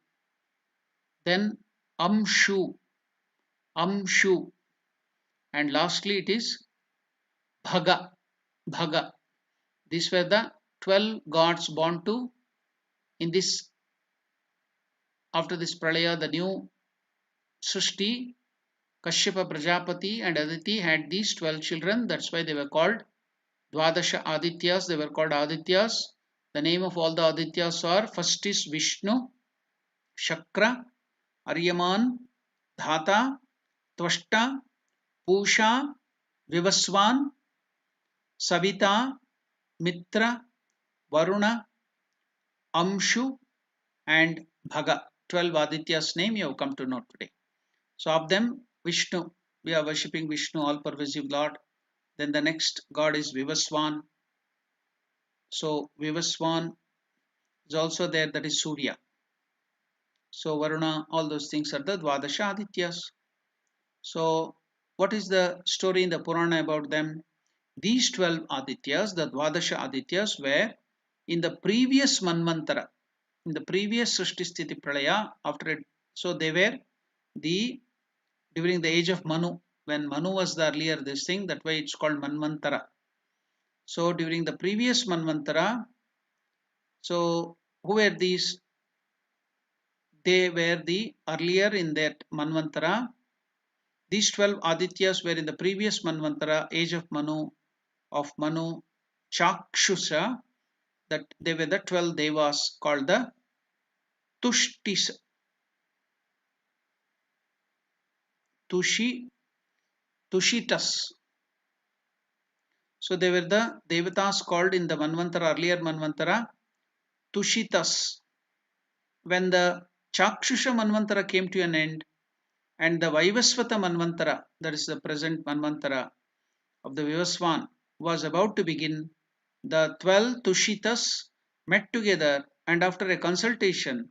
Then Amshu. Amshu. And lastly it is Bhaga. Bhaga. These were the 12 gods born to in this after this pralaya, the new Srishti. Kashyapa Prajapati and Aditi had these 12 children. That's why they were called Dwadasha Adityas. They were called Adityas. The name of all the Adityas are, first is Vishnu, Shakra, Aryaman, Dhata, Tvashta, Pusha, Vivaswan, Savita, Mitra, Varuna, Amshu and Bhaga. 12 Adityas name you have come to know today. So of them, Vishnu, we are worshipping Vishnu, all-pervasive Lord. Then the next god is Vivaswan. So Vivaswan is also there, that is Surya. So Varuna, all those things are the Dwadasha Adityas. So what is the story in the Purana about them? These 12 Adityas, the Dwadasha Adityas, were in the previous Manvantara, in the previous Srishti Sthiti Pralaya, after it, so they were the during the age of Manu, when Manu was the earlier this thing, that way it's called Manvantara. So during the previous Manvantara, so who were these? They were the earlier in that Manvantara. These 12 Adityas were in the previous Manvantara, age of Manu, Chakshusha, that they were the 12 devas called the Tushtis, Tushi, Tushitas. So they were the devatas called in the Manvantara, earlier Manvantara, Tushitas. When the Chakshusha Manvantara came to an end and the Vaivasvata Manvantara, that is the present Manvantara of the Vivaswan, was about to begin, the 12 Tushitas met together and after a consultation,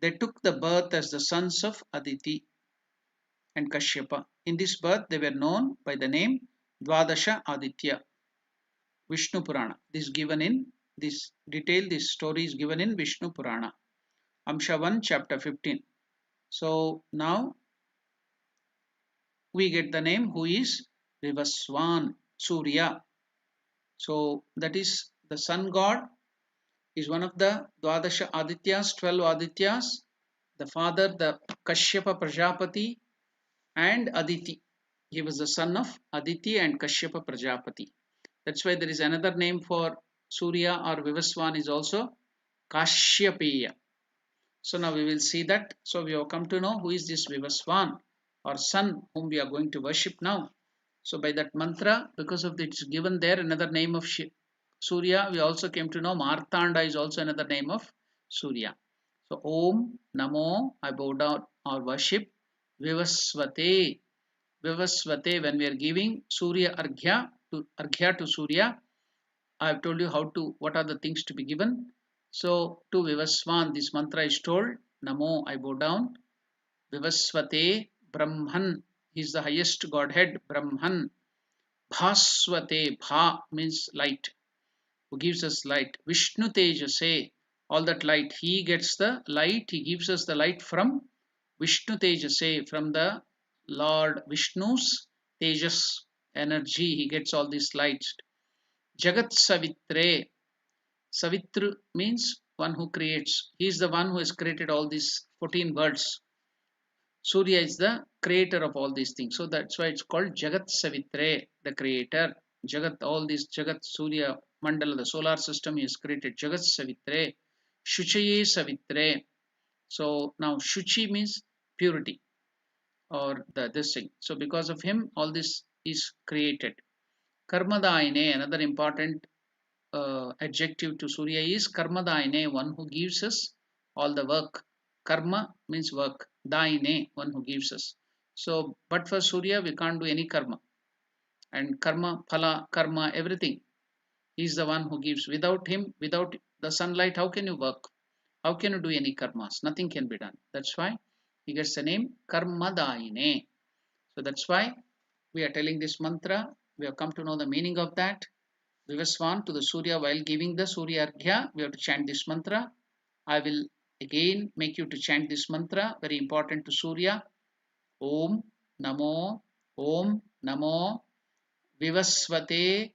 they took the birth as the sons of Aditi and Kashyapa. In this birth, they were known by the name Dwadasha Aditya, Vishnu Purana. This given in this detail, this story is given in Vishnu Purana, Amsha 1, chapter 15. So now we get the name who is Vivaswan, Surya. So that is the sun god is one of the Dwadasha Adityas, 12 Adityas. The father, the Kashyapa Prajapati and Aditi. He was the son of Aditi and Kashyapa Prajapati. That's why there is another name for Surya or Vivaswan is also Kashyapeya. So now we will see that. So we have come to know who is this Vivaswan or sun whom we are going to worship now. So by that mantra, because of it's given there another name of Surya, we also came to know Martanda is also another name of Surya. So Om Namo, I bow down or worship Vivasvate. Vivasvate, when we are giving Surya Arghya to Surya, I have told you how to, what are the things to be given. So to Vivaswan, this mantra is told, Namo, I bow down, Vivasvate, Brahman, he is the highest Godhead, Brahman, Bhasvate, Bha means light, who gives us light, Vishnu Tejase, all that light, he gets the light, he gives us the light from Vishnu Tejase, from the Lord Vishnu's Tejas, energy, he gets all these lights. Jagat Savitre, Savitru means one who creates. He is the one who has created all these 14 worlds. Surya is the creator of all these things. So that's why it's called Jagat Savitre, the creator. Jagat, all these Jagat, Surya, Mandala, the solar system is created. Jagat Savitre, Shuchaye Savitre. So now Shuchi means purity or this thing. So because of him, all this is created. Karmadaine, another important adjective to Surya is Karmadaine, one who gives us all the work. Karma means work. Daine, one who gives us. So, but for Surya, we can't do any karma. And karma, phala, karma, everything. He's the one who gives. Without him, without the sunlight, how can you work? How can you do any karmas? Nothing can be done. That's why he gets the name Karmadaine. So that's why we are telling this mantra. We have come to know the meaning of that. Vivaswan to the Surya while giving the Surya Arghya, we have to chant this mantra. I will again make you to chant this mantra, very important to Surya. Om Namo, Om Namo, Vivasvate,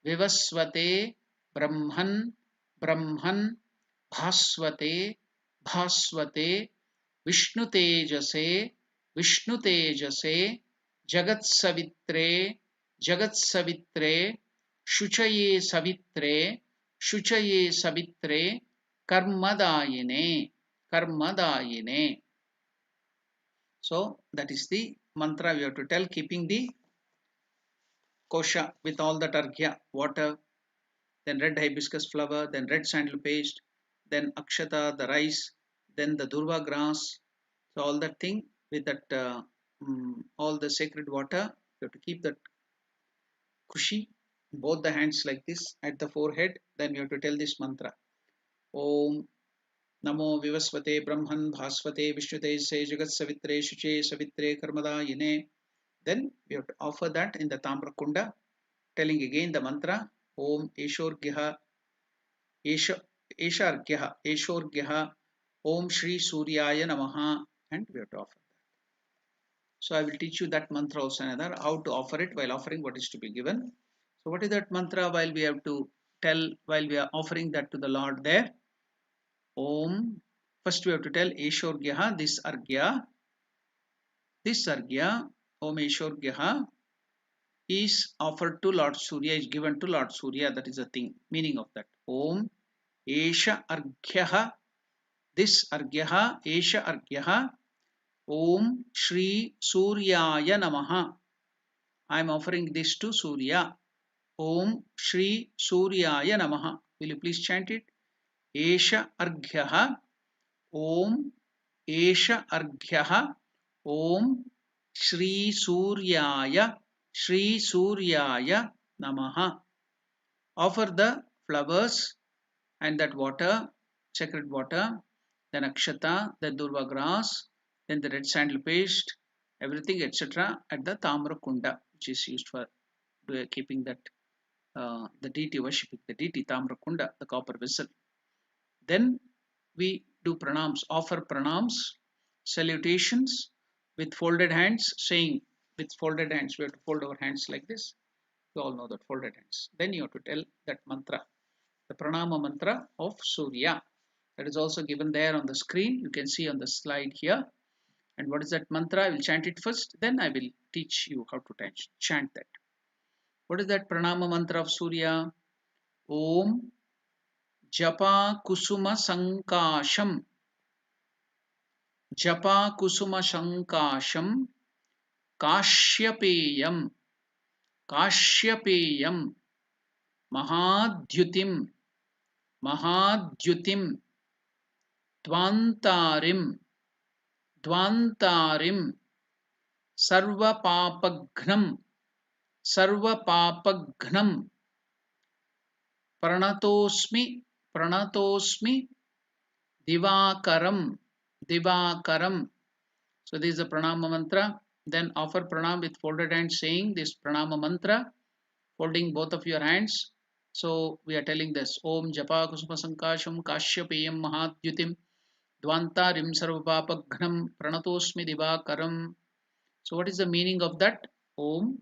Vivasvate, Brahman, Brahman Bhaswate Bhaswate Vishnu Tejase Vishnu Tejase Jagat Savitre Jagat Savitre Shuchaye Savitre Shuchaye Savitre Karmadayine Karmadayine. So that is the mantra we have to tell, keeping the kosha with all that arghya, water, then red hibiscus flower, then red sandal paste, then akshata, the rice, then the durva grass. So all that thing with that, all the sacred water, you have to keep that kushi, both the hands like this at the forehead. Then you have to tell this mantra. Om Namo Vivasvate Brahman Bhasvate Vishnute Se Jagat Savitre Shuche Savitre Karmada Yine. Then we have to offer that in the Tamra Kunda, telling again the mantra Om Eshorgyaha Eshorgyaha Om Shri Suryaya Namaha, and we have to offer that. So I will teach you that mantra also another, how to offer it while offering what is to be given. So what is that mantra while we have to tell while we are offering that to the Lord there? Om. First we have to tell Eshorgyaha, this argya, Om Eshorgyaha is offered to Lord Surya, is given to Lord Surya. That is the thing, meaning of that. Om Esha Arghyaha, this Arghyaha, Esha Arghyaha, Om Shri Suryaya Namaha. I am offering this to Surya. Om Shri Suryaya Namaha. Will you please chant it? Esha Arghyaha, Om Esha Arghyaha, Om Shri Suryaya Namaha. Offer the flowers and that water, sacred water, then akshata, then durva grass, then the red sandal paste, everything etc. at the tamra kunda, which is used for keeping that the deity, worshipping the deity, tamra kunda, the copper vessel. Then we do pranams, offer pranams, salutations with folded hands, saying with folded hands, we have to fold our hands like this. You all know that folded hands. Then you have to tell that mantra, the pranama mantra of Surya. That is also given there on the screen. You can see on the slide here. And what is that mantra? I will chant it first. Then I will teach you how to chant that. What is that pranama mantra of Surya? Om Japa Kusuma Sankasham. Japa Kusuma Sankasham Kashyapeyam. Kashyapeyam Mahadhyutim. Mahadhyutim Dvantarim. Dvantarim Sarvapapagnam. Sarvapapagnam Pranatosmi. Pranatosmi Divakaram. Divakaram. So this is the pranama mantra. Then offer pranam with folded hands, saying this pranama mantra, folding both of your hands. So we are telling this Om Japa Kusuma Sankasham Kashyapeyam Mahadyutim Dvantarim Sarvapapagnam Pranatosmi Divakaram. So what is the meaning of that? Om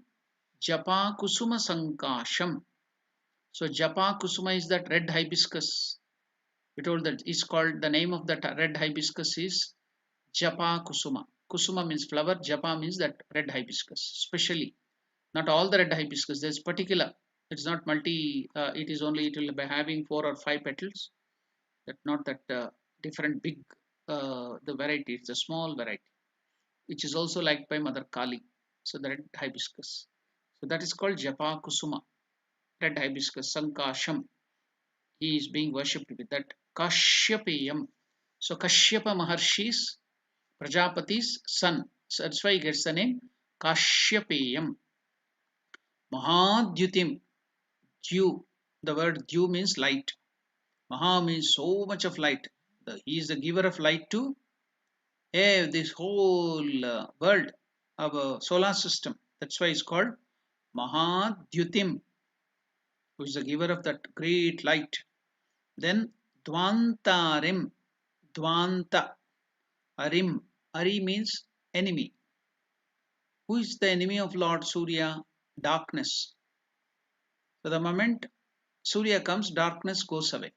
Japa Kusuma Sankasham. So Japa Kusuma is that red hibiscus. We told that it's called, the name of that red hibiscus is Japa Kusuma. Kusuma means flower, Japa means that red hibiscus. Especially, not all the red hibiscus, there's particular. It's not multi, it is only, it will be having 4 or 5 petals. That not that different big, the variety, it's a small variety, which is also liked by Mother Kali. So the red hibiscus. So that is called Japa Kusuma, red hibiscus, Sankasham. He is being worshipped with that. Kashyapeyam. So Kashyapa Maharshi's, Prajapati's son. So that's why he gets the name Kashyapeyam. Mahadyutim. Dew. The word dew means light. Maha means so much of light. He is the giver of light to this whole world, our solar system. That's why it's called Mahadyutim, who is the giver of that great light. Then Dvantarim. Dvanta. Arim. Ari means enemy. Who is the enemy of Lord Surya? Darkness. So the moment Surya comes, darkness goes away.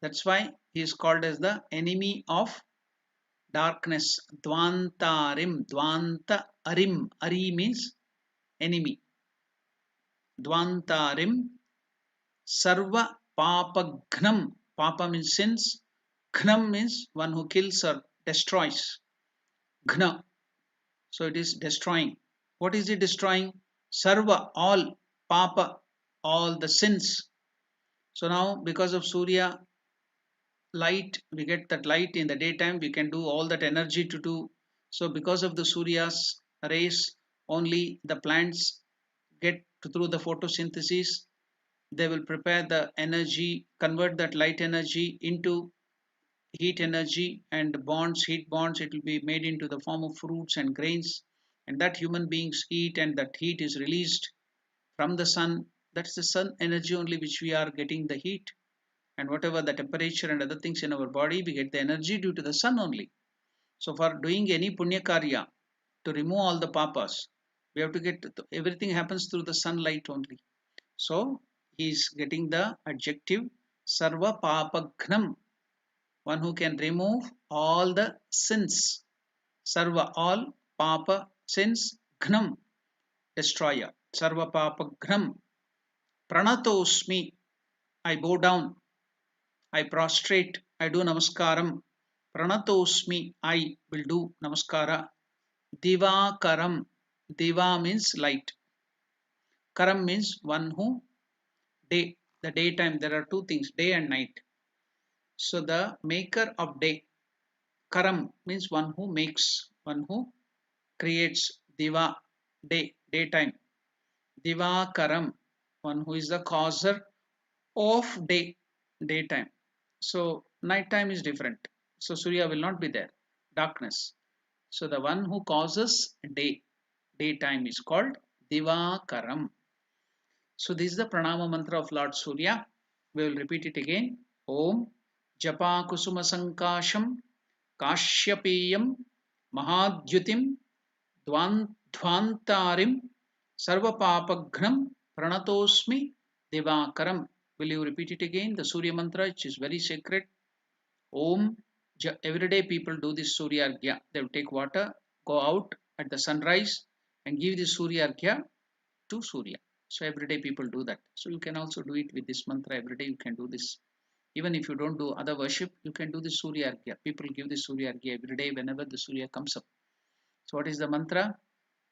That's why he is called as the enemy of darkness. Dvantarim, Dvanta Arim. Ari means enemy. Dvantarim Sarva Papagnam. Papa means sins. Gnam means one who kills or destroys. Gna. So it is destroying. What is it destroying? Sarva, all. Papa, all the sins. So now because of Surya light, we get that light in the daytime, we can do all that energy to do. So because of the Surya's rays, only the plants get through the photosynthesis. They will prepare the energy, convert that light energy into heat energy, and bonds, heat bonds, it will be made into the form of fruits and grains, and that human beings eat, and that heat is released from the sun. That's the sun energy only which we are getting the heat, and whatever the temperature and other things in our body, we get the energy due to the sun only. So for doing any punya karya, to remove all the papas, we have to get, everything happens through the sunlight only. So he is getting the adjective sarva papagnam, one who can remove all the sins. Sarva, all. Papa, sins. Gnam, destroyer. Sarva papa gnam. Pranatosmi, I bow down, I prostrate, I do namaskaram. Pranatosmi, I will do namaskara. Divakaram, diva means light, karam means one who, day, the daytime, there are two things, day and night. So the maker of day, karam means one who makes, one who creates. Diva, day, daytime. Divakaram, one who is the causer of day, daytime. So nighttime is different, so Surya will not be there, darkness. So the one who causes day, daytime, is called Divakaram. So this is the pranama mantra of Lord Surya. We will repeat it again. Om Japa Kusuma Sankasham Kashyapeyam Mahadyutim Dhvantarim Sarvapapagnam Pranatosmi Divakaram. Will you repeat it again? The Surya mantra, which is very sacred. Om. Every day people do this Surya Arghya. They will take water, go out at the sunrise, and give this Surya Arghya to Surya. So every day people do that. So you can also do it with this mantra. Every day you can do this. Even if you don't do other worship, you can do this Surya Arghya. People give this Surya Arghya every day whenever the Surya comes up. So what is the mantra?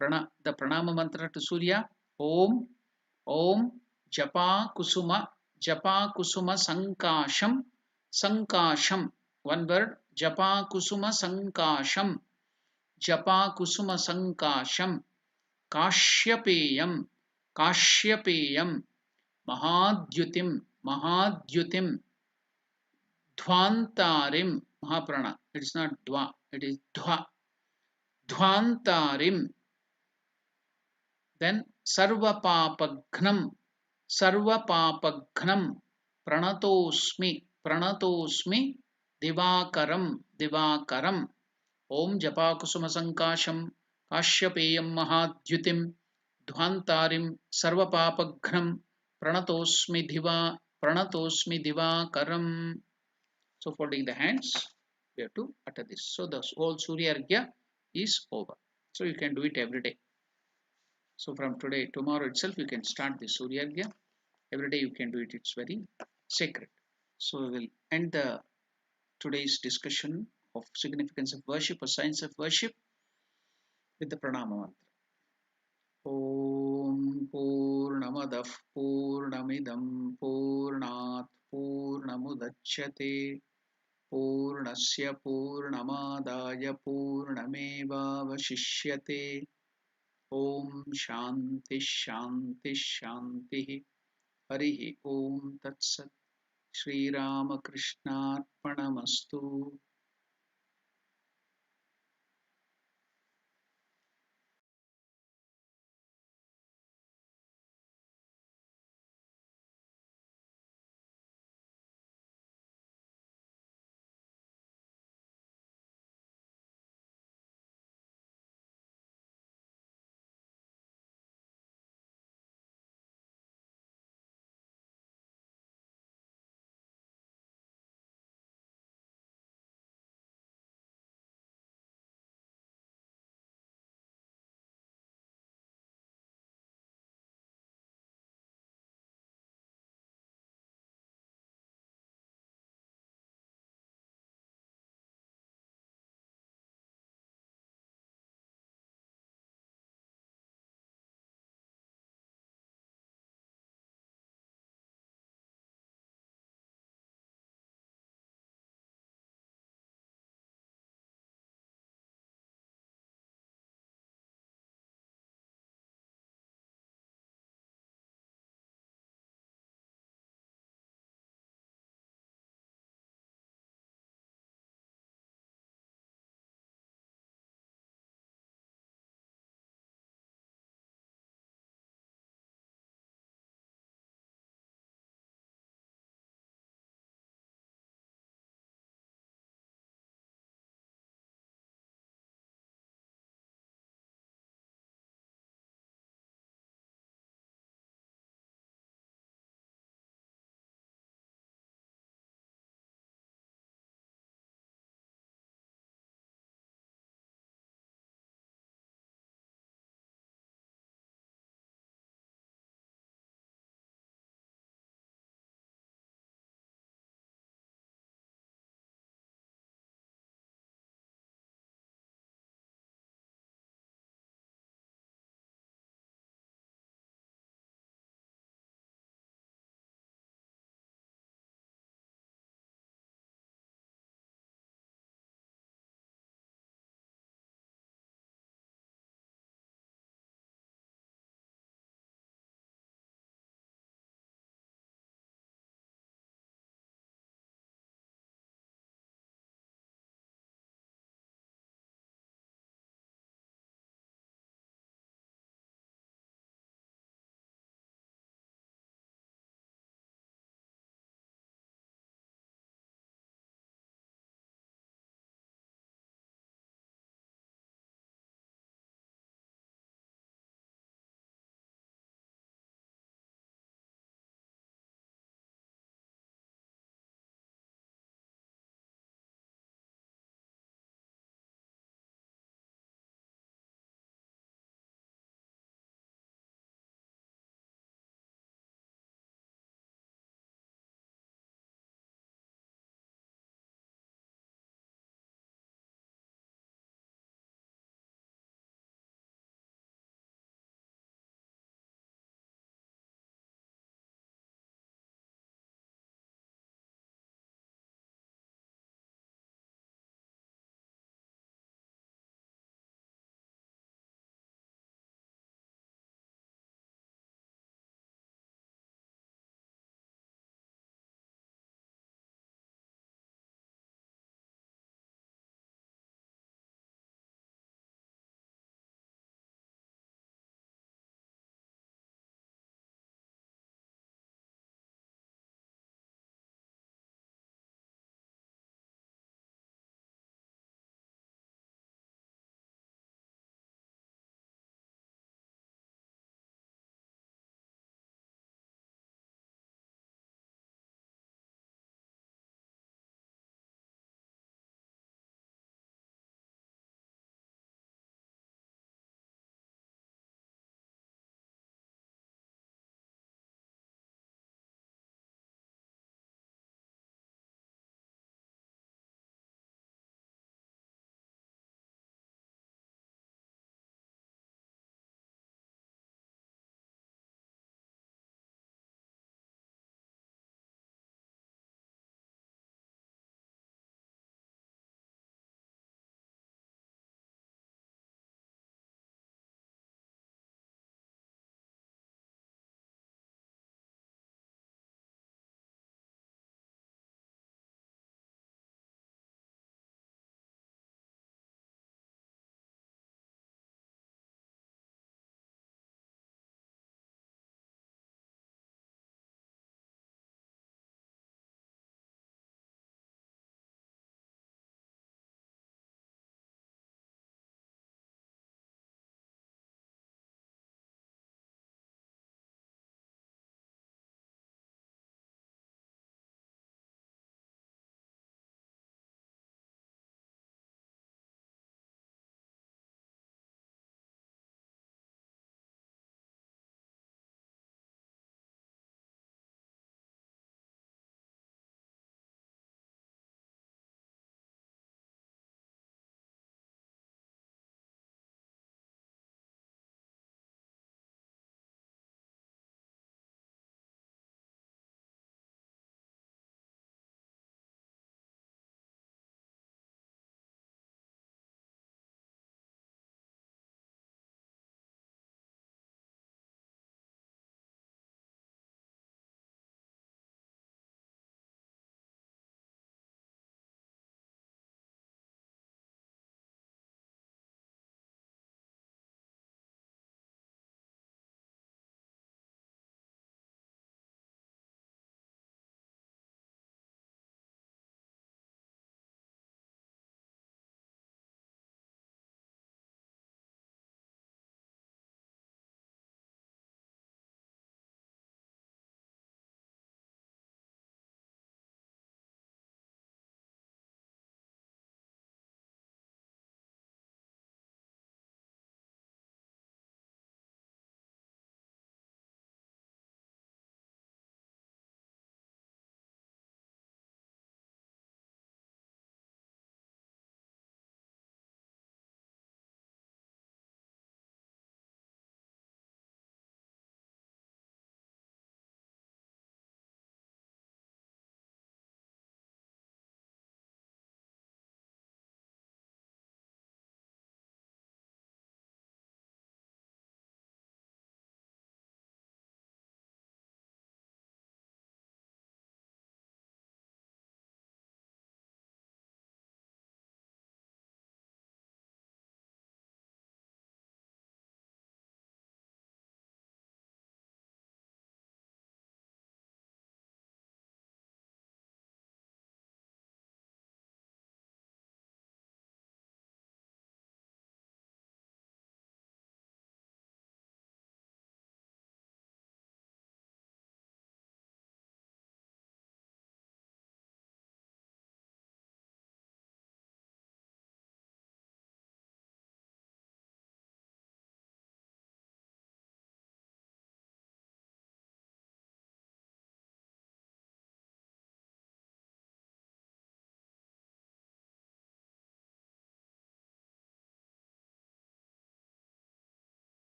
The pranama mantra to Surya. Om. Om Japa Kusuma Sankasham. Sankasham, one word. Japa Kusuma Sankasham. Japa Kusuma Sankasham. Kashyapeyam. Kashyapeyam. Mahadyutim. Mahadyutim. Dhvantarim. Mahaprana. It is not Dva, it is Dhva. Dhvantarim. Then Sarvapapagnam. Sarvapapagnam. Pranatosmi. Pranatosmi. Divakaram. Divakaram. Om Japakusuma Sankasham Kashyapeyam Mahadyutim Dhvantarim Sarvapapagnam Pranatosmi Divakaram. So folding the hands, we have to utter this. So the whole Surya Arghya is over. So you can do it every day. So from today, tomorrow itself, you can start the Surya Arghya. Every day you can do it. It's very sacred. So we will end the today's discussion of significance of worship or science of worship with the pranama mantra. Om Purnamadah Purnamidam Purnat Purnamudachyate Purnasya Purnamadaya Purnamevavashishyate. Om Shanti Shanti Shanti. Harihi Om Tat Sat. Shri Ramakrishna Arpanamastu.